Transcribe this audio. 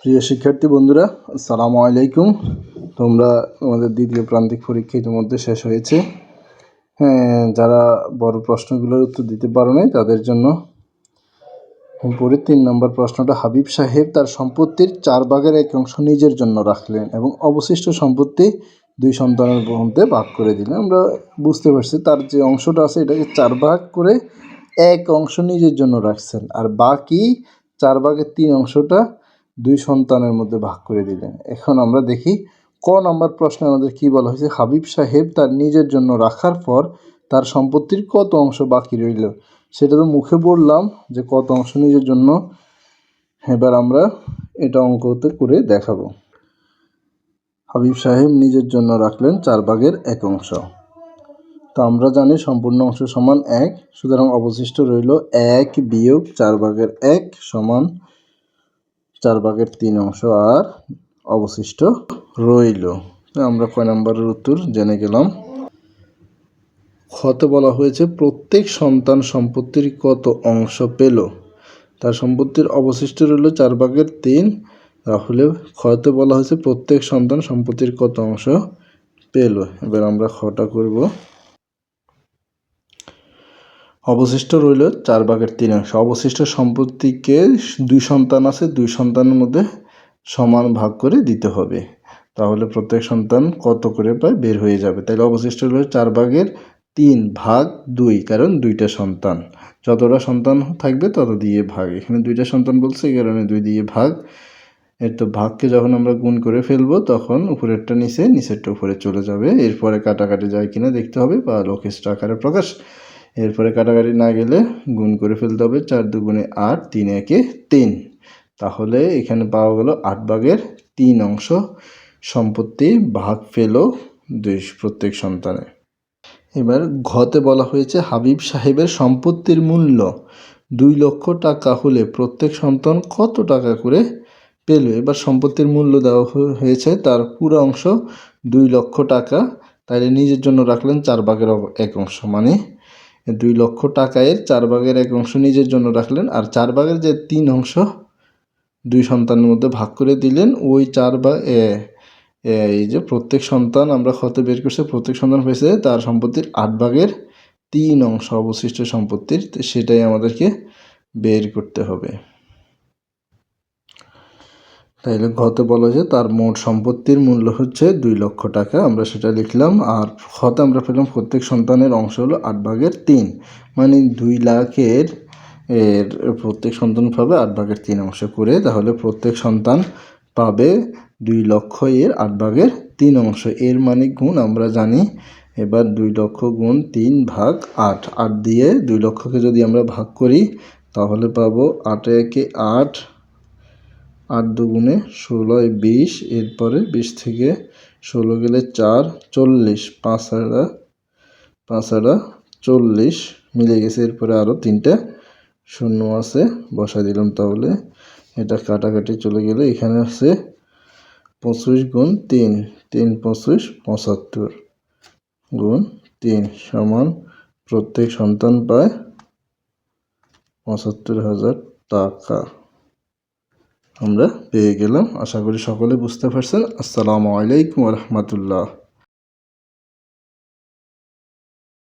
প্রিয় শিক্ষার্থী বন্ধুরা, আসসালামু আলাইকুম। তোমরা আমাদের দ্বিতীয় প্রান্তিক পরীক্ষা ইতিমধ্যে শেষ হয়েছে। যারা বড় প্রশ্নগুলোর উত্তর দিতে পারো নাই তাদের জন্য উপরে 3 নম্বর প্রশ্নটা, হাবিব সাহেব তার সম্পত্তির 4 ভাগের 1 অংশ নিজের জন্য রাখলেন এবং অবশিষ্ট সম্পত্তি 2 সন্তানের মধ্যে ভাগ করে দিলেন। আমরা বুঝতে পারছি তার যে অংশটা আছে এটাকে 4 ভাগ করে 1 অংশ নিজের জন্য রাখছেন, আর বাকি 4 ভাগের 3 অংশটা 2 সন্তানের মধ্যে ভাগ করে দিলেন। এখন আমরা দেখি ক নম্বর প্রশ্নে আমাদের কি বলা হয়েছে। হাবিব সাহেব তার নিজের জন্য রাখার পর তার সম্পত্তির কত অংশ বাকি রইল। সেটা তো মুখে বললাম যে কত অংশ নিজের জন্য। এবার আমরা এটা অঙ্কতে করে দেখাবো। হাবিব সাহেব নিজের জন্য রাখলেন 4 ভাগের 1 অংশ। তো আমরা জানি সম্পূর্ণ অংশ সমান 1, সুতরাং অবশিষ্ট রইল 1 বিয়োগ 4 ভাগের 1 সমান 4 ভাগের 3 অংশ আর অবশিষ্ট রইল। আমরা কয় নম্বরের উত্তর জেনে গেলাম। খতে বলা হয়েছে প্রত্যেক সন্তান সম্পত্তির কত অংশ পেল। তার সম্পত্তির অবশিষ্ট রইল 4 ভাগের 3। তাহলে খতে বলা হয়েছে প্রত্যেক সন্তান সম্পত্তির কত অংশ পেল। এবার আমরা খটা করব। অবশিষ্ট রইল 4 ভাগের 3 অংশ। অবশিষ্ট সম্পত্তিকে 2 সন্তান আছে, 2 সন্তানের মধ্যে সমান ভাগ করে দিতে হবে। তাহলে প্রত্যেক সন্তান কত করে পায় বের হয়ে যাবে। তাহলে অবশিষ্ট রইল 4 ভাগের 3 ভাগ 2, কারণ 2টা সন্তান, যতটা সন্তান থাকবে তত দিয়ে ভাগ। এখানে 2টা সন্তান বলছে, এই কারণে 2 দিয়ে ভাগ। এর তো ভাগকে যখন আমরা গুণ করে ফেলবো তখন উপরেরটা নিচে, নিচেরটা উপরে চলে যাবে। এরপরে কাটাকাটি যায় কিনা দেখতে হবে, বা লক্ষিষ্ঠ আকারে প্রকাশ। এরপরে কাটাকাটি না গেলে গুণ করে ফেলতে হবে। 4 2 8, 3 1 3। তাহলে এখানে পাওয়া গেল 8 ভাগের 3 অংশ সম্পত্তি ভাগ পেল প্রত্যেক সন্তানে। এবার ঘতে বলা হয়েছে হাবিব সাহেবের সম্পত্তির মূল্য 2 লক্ষ টাকা হলে প্রত্যেক সন্তান কত টাকা করে পেল। এবার সম্পত্তির মূল্য দেওয়া হয়েছে, তার পুরো অংশ 2 লক্ষ টাকা। তাইলে নিজের জন্য রাখলেন 4 ভাগের 1 অংশ, মানে 2 লক্ষ টাকায় 4 ভাগের 1 অংশ নিজের জন্য রাখলেন, আর 4 ভাগের যে 3 অংশ 2 সন্তানের মধ্যে ভাগ করে দিলেন। ওই 4 ভাগ এই যে প্রত্যেক সন্তান আমরা খতে বের করছি, প্রত্যেক সন্তান হয়েছে তার সম্পত্তির 8 ভাগের 3 অংশ অবশিষ্ট সম্পত্তির, সেটাই আমাদেরকে বের করতে হবে। তাইলে ঘতে বলা যে তার মোট সম্পত্তির মূল্য হচ্ছে 2 লক্ষ টাকা, আমরা সেটা লিখলাম। আর খতে আমরা পেলাম প্রত্যেক সন্তানের অংশ হলো 8 ভাগের 3, মানে 2 লাখের প্রত্যেক সন্তান পাবে 8 ভাগের 3 অংশ করে। তাহলে প্রত্যেক সন্তান পাবে 2 লক্ষ এর 8 ভাগের 3 অংশ। এর মানে গুণ আমরা জানি। এবার 2 লক্ষ গুণ 3 ভাগ 8, 8 দিয়ে 2 লক্ষকে যদি আমরা ভাগ করি তাহলে পাবো 8 1 8, 8 2 16 20। এরপরে 20 থেকে 16 গেলে 4 40, 5 40 মিলে গেছে। এরপরে আরও 3টা শূন্য আছে, বসা দিলাম। তাহলে এটা কাটাকাটি চলে গেলে এখানে আছে 25 গুণ 3, 3 25 75 গুণ 3 সমান প্রত্যেক সন্তান পায় 75,000 টাকা। আমরা পেয়ে গেলাম। আশা করি সকলে বুঝতে পারছেন। আসসালামু আলাইকুম ওয়া রাহমাতুল্লাহ।